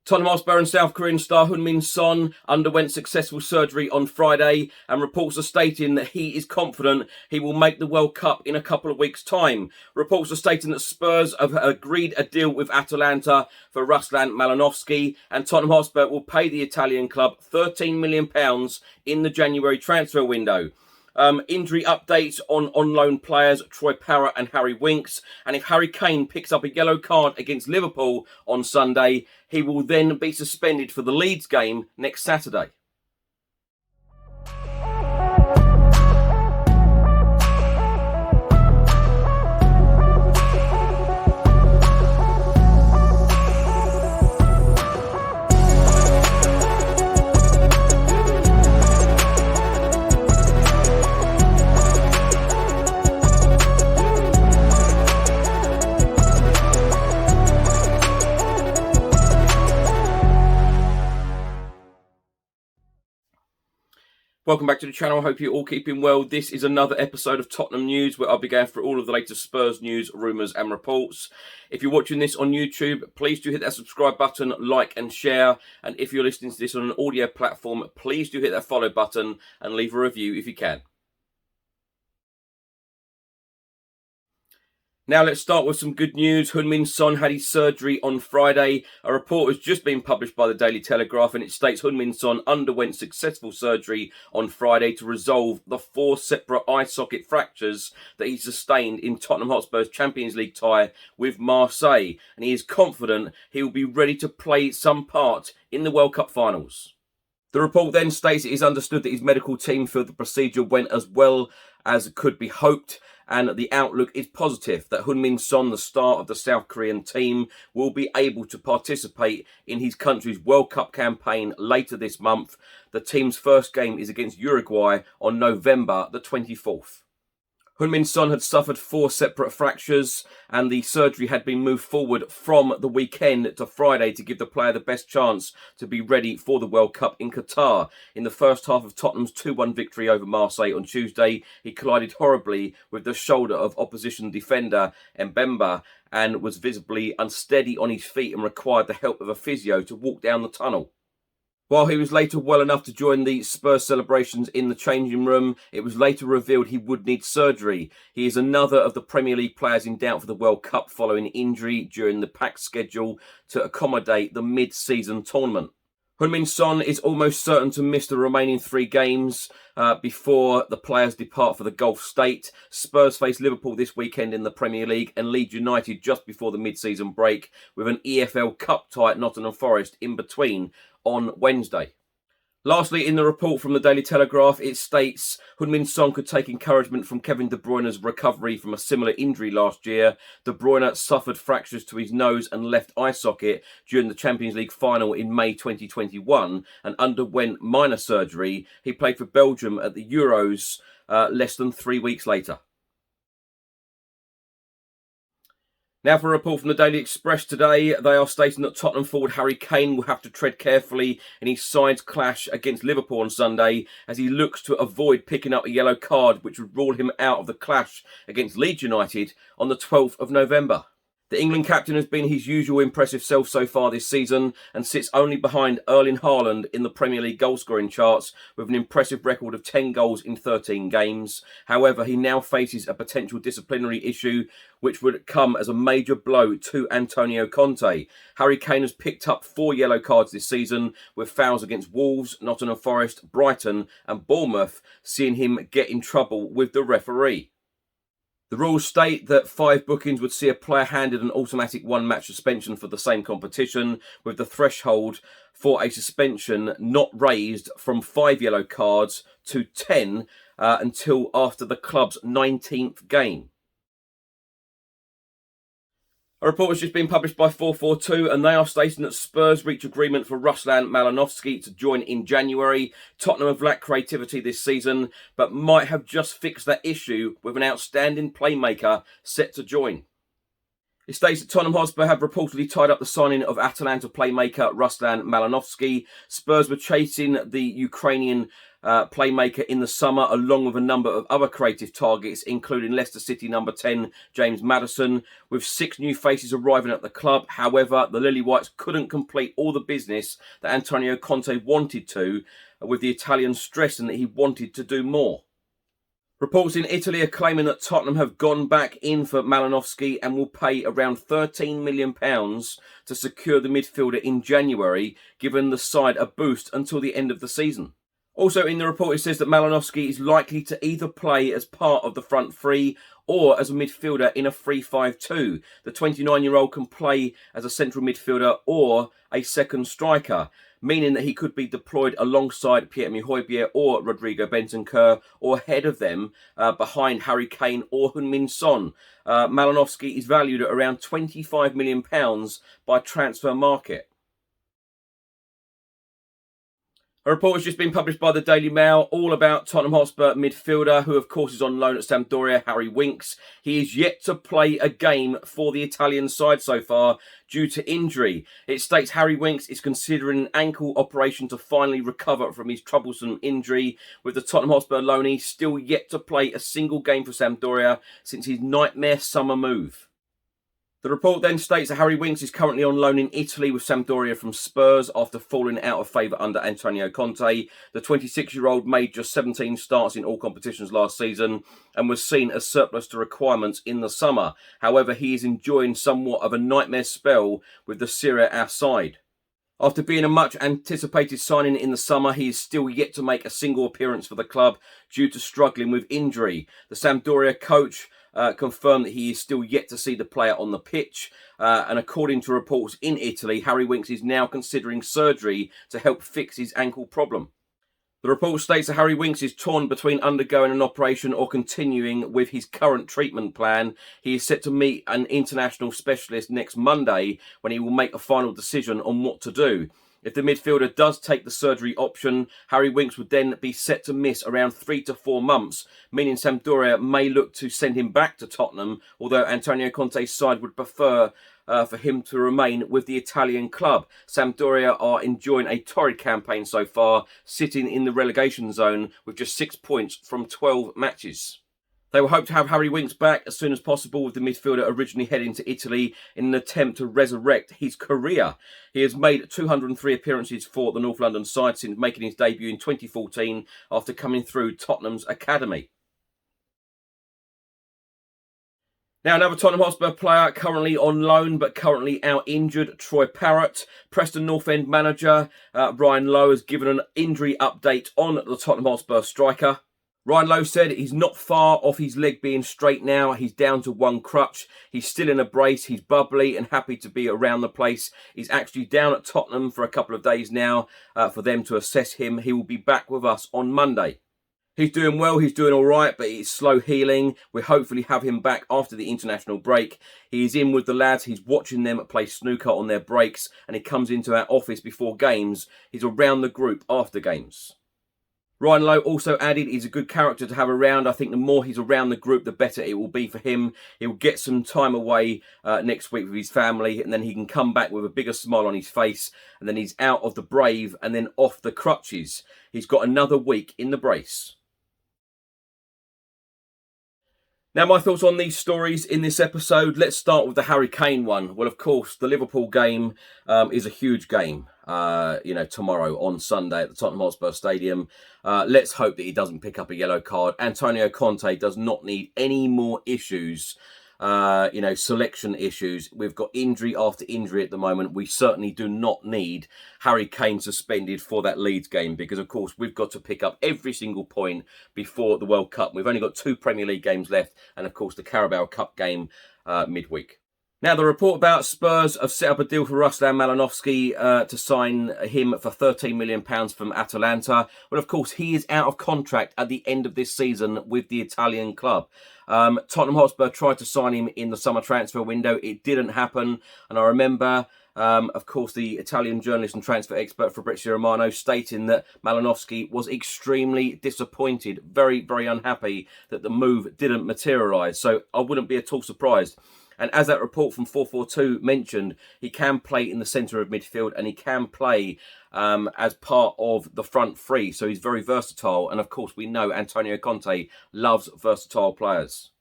Tottenham Hotspur and South Korean star Heung-min Son underwent successful surgery on Friday, and reports are stating that he is confident he will make the World Cup in a couple of weeks' time. Reports are stating that Spurs have agreed a deal with Atalanta for Ruslan Malinovsky, and Tottenham Hotspur will pay the Italian club £13 million in the January transfer window. Injury updates on loan players Troy Parrott and Harry Winks. And if Harry Kane picks up a yellow card against Liverpool on Sunday, he will then be suspended for the Leeds game next Saturday. Welcome back to the channel. I hope you're all keeping well. This is another episode of Tottenham News, where I'll be going through all of the latest Spurs news, rumours and reports. If you're watching this on YouTube, please do hit that subscribe button, like and share. And if you're listening to this on an audio platform, please do hit that follow button and leave a review if you can. Now let's start with some good news. Heung-min Son had his surgery on Friday. A report has just been published by the Daily Telegraph, and it states Heung-min Son underwent successful surgery on Friday to resolve the 4 separate eye socket fractures that he sustained in Tottenham Hotspur's Champions League tie with Marseille, and he is confident he will be ready to play some part in the World Cup finals. The report then states it is understood that his medical team feel the procedure went as well as could be hoped, and the outlook is positive that Heung-min Son, the star of the South Korean team, will be able to participate in his country's World Cup campaign later this month. The team's first game is against Uruguay on November the 24th. Heung-min Son had suffered 4 separate fractures, and the surgery had been moved forward from the weekend to Friday to give the player the best chance to be ready for the World Cup in Qatar. In the first half of Tottenham's 2-1 victory over Marseille on Tuesday, he collided horribly with the shoulder of opposition defender Mbemba and was visibly unsteady on his feet and required the help of a physio to walk down the tunnel. While he was later well enough to join the Spurs celebrations in the changing room, it was later revealed he would need surgery. He is another of the Premier League players in doubt for the World Cup following injury during the packed schedule to accommodate the mid-season tournament. Heung-min Son is almost certain to miss the remaining 3 games before the players depart for the Gulf state. Spurs face Liverpool this weekend in the Premier League and Leeds United just before the mid-season break, with an EFL Cup tie at Nottingham Forest in between on Wednesday. Lastly, in the report from the Daily Telegraph, it states Heung-min Son could take encouragement from Kevin De Bruyne's recovery from a similar injury last year. De Bruyne suffered fractures to his nose and left eye socket during the Champions League final in May 2021 and underwent minor surgery. He played for Belgium at the Euros less than 3 weeks later. Now for a report from the Daily Express today, they are stating that Tottenham forward Harry Kane will have to tread carefully in his side's clash against Liverpool on Sunday as he looks to avoid picking up a yellow card which would rule him out of the clash against Leeds United on the 12th of November. The England captain has been his usual impressive self so far this season and sits only behind Erling Haaland in the Premier League goal-scoring charts with an impressive record of 10 goals in 13 games. However, he now faces a potential disciplinary issue which would come as a major blow to Antonio Conte. Harry Kane has picked up 4 yellow cards this season, with fouls against Wolves, Nottingham Forest, Brighton and Bournemouth seeing him get in trouble with the referee. The rules state that 5 bookings would see a player handed an automatic 1-match suspension for the same competition, with the threshold for a suspension not raised from 5 yellow cards to 10 until after the club's 19th game. A report has just been published by 442 and they are stating that Spurs reach agreement for Ruslan Malinovsky to join in January. Tottenham have lacked creativity this season, but might have just fixed that issue with an outstanding playmaker set to join. It states that Tottenham Hotspur have reportedly tied up the signing of Atalanta playmaker Ruslan Malinovsky. Spurs were chasing the Ukrainian playmaker in the summer, along with a number of other creative targets, including Leicester City number 10, James Maddison, with 6 new faces arriving at the club. However, the Lily Whites couldn't complete all the business that Antonio Conte wanted to, with the Italian stressing that he wanted to do more. Reports in Italy are claiming that Tottenham have gone back in for Malinowski and will pay around £13 million to secure the midfielder in January, giving the side a boost until the end of the season. Also in the report, it says that Malinowski is likely to either play as part of the front three or as a midfielder in a 3-5-2. The 29-year-old can play as a central midfielder or a second striker, meaning that he could be deployed alongside Pierre-Emile Højbjerg or Rodrigo Bentancur, or ahead of them behind Harry Kane or Heung-min Son. Malinowski is valued at around £25 million by Transfer Market. A report has just been published by the Daily Mail all about Tottenham Hotspur midfielder, who of course is on loan at Sampdoria, Harry Winks. He is yet to play a game for the Italian side so far due to injury. It states Harry Winks is considering an ankle operation to finally recover from his troublesome injury, with the Tottenham Hotspur loanee still yet to play a single game for Sampdoria since his nightmare summer move. The report then states that Harry Winks is currently on loan in Italy with Sampdoria from Spurs after falling out of favour under Antonio Conte. The 26-year-old made just 17 starts in all competitions last season and was seen as surplus to requirements in the summer. However, he is enjoying somewhat of a nightmare spell with the Serie A side. After being a much anticipated signing in the summer, he is still yet to make a single appearance for the club due to struggling with injury. The Sampdoria coach confirmed that he is still yet to see the player on the pitch. And according to reports in Italy, Harry Winks is now considering surgery to help fix his ankle problem. The report states that Harry Winks is torn between undergoing an operation or continuing with his current treatment plan. He is set to meet an international specialist next Monday when he will make a final decision on what to do. If the midfielder does take the surgery option, Harry Winks would then be set to miss around 3 to 4 months, meaning Sampdoria may look to send him back to Tottenham, although Antonio Conte's side would prefer for him to remain with the Italian club. Sampdoria are enjoying a torrid campaign so far, sitting in the relegation zone with just 6 points from 12 matches. They will hope to have Harry Winks back as soon as possible, with the midfielder originally heading to Italy in an attempt to resurrect his career. He has made 203 appearances for the North London side since making his debut in 2014 after coming through Tottenham's academy. Now, another Tottenham Hotspur player currently on loan but currently out injured, Troy Parrott. Preston North End manager Ryan Lowe has given an injury update on the Tottenham Hotspur striker. Ryan Lowe said he's not far off his leg being straight now. He's down to one crutch. He's still in a brace. He's bubbly and happy to be around the place. He's actually down at Tottenham for a couple of days now for them to assess him. He will be back with us on Monday. He's doing well, he's doing all right, but it's slow healing. We'll hopefully have him back after the international break. He's in with the lads, he's watching them play snooker on their breaks, and he comes into our office before games. He's around the group after games. Ryan Lowe also added he's a good character to have around. I think the more he's around the group, the better it will be for him. He'll get some time away next week with his family, and then he can come back with a bigger smile on his face, and then he's out of the brave and then off the crutches. He's got another week in the brace. Now, my thoughts on these stories in this episode. Let's start with the Harry Kane one. Well, of course, the Liverpool game is a huge game, tomorrow on Sunday at the Tottenham Hotspur Stadium. Let's hope that he doesn't pick up a yellow card. Antonio Conte does not need any more issues, selection issues. We've got injury after injury at the moment. We certainly do not need Harry Kane suspended for that Leeds game because, of course, we've got to pick up every single point before the World Cup. We've only got 2 Premier League games left and, of course, the Carabao Cup game midweek. Now, the report about Spurs have set up a deal for Ruslan Malinovsky to sign him for £13 million from Atalanta. Well, of course, he is out of contract at the end of this season with the Italian club. Tottenham Hotspur tried to sign him in the summer transfer window. It didn't happen. And I remember, of course, the Italian journalist and transfer expert Fabrizio Romano stating that Malinovsky was extremely disappointed, very, very unhappy that the move didn't materialise. So I wouldn't be at all surprised. And as that report from 442 mentioned, he can play in the centre of midfield and he can play as part of the front three. So he's very versatile. And of course, we know Antonio Conte loves versatile players.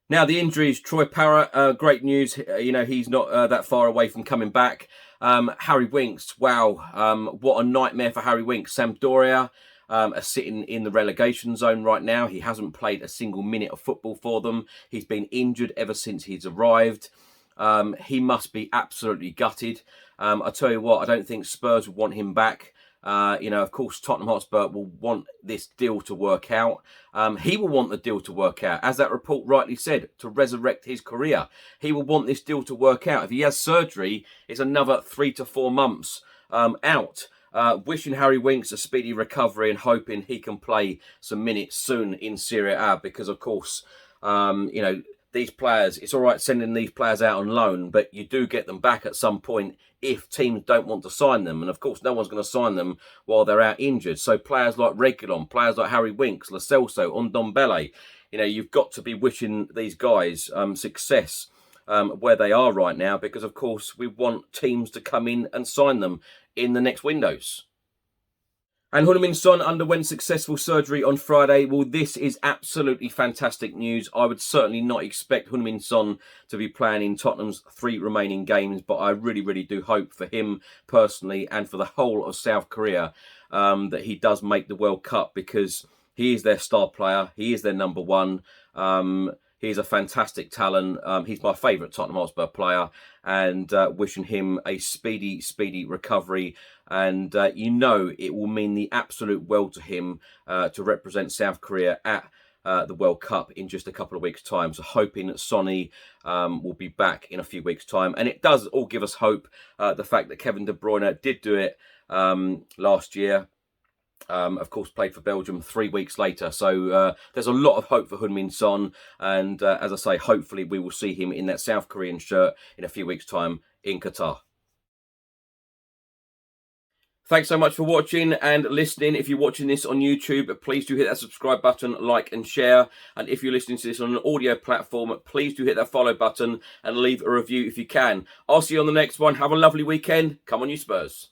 Now, the injuries, Troy Parrott, great news. He's not that far away from coming back. Harry Winks, wow, what a nightmare for Harry Winks. Sampdoria are sitting in the relegation zone right now. He hasn't played a single minute of football for them. He's been injured ever since he's arrived. He must be absolutely gutted. I tell you what, I don't think Spurs would want him back. Of course, Tottenham Hotspur will want this deal to work out. He will want the deal to work out. As that report rightly said, to resurrect his career. He will want this deal to work out. If he has surgery, it's another 3 to 4 months out. Wishing Harry Winks a speedy recovery and hoping he can play some minutes soon in Serie A because, of course, these players, it's all right sending these players out on loan, but you do get them back at some point if teams don't want to sign them. And of course, no one's going to sign them while they're out injured. So players like Reguilon, players like Harry Winks, Lo Celso, Ndombele, you've got to be wishing these guys success where they are right now because, of course, we want teams to come in and sign them in the next windows. And Heung-min Son underwent successful surgery on Friday. Well, this is absolutely fantastic news. I would certainly not expect Heung-min Son to be playing in Tottenham's 3 remaining games, but I really, really do hope for him personally and for the whole of South Korea that he does make the World Cup because he is their star player. He is their number one. He's a fantastic talent. He's my favourite Tottenham Hotspur player and wishing him a speedy, speedy recovery. And it will mean the absolute world to him to represent South Korea at the World Cup in just a couple of weeks' time. So hoping that Sonny will be back in a few weeks' time. And it does all give us hope, the fact that Kevin De Bruyne did do it last year. Of course, played for Belgium 3 weeks later. So there's a lot of hope for Heung-min Son. And as I say, hopefully we will see him in that South Korean shirt in a few weeks' time in Qatar. Thanks so much for watching and listening. If you're watching this on YouTube, please do hit that subscribe button, like and share. And if you're listening to this on an audio platform, please do hit that follow button and leave a review if you can. I'll see you on the next one. Have a lovely weekend. Come on, you Spurs.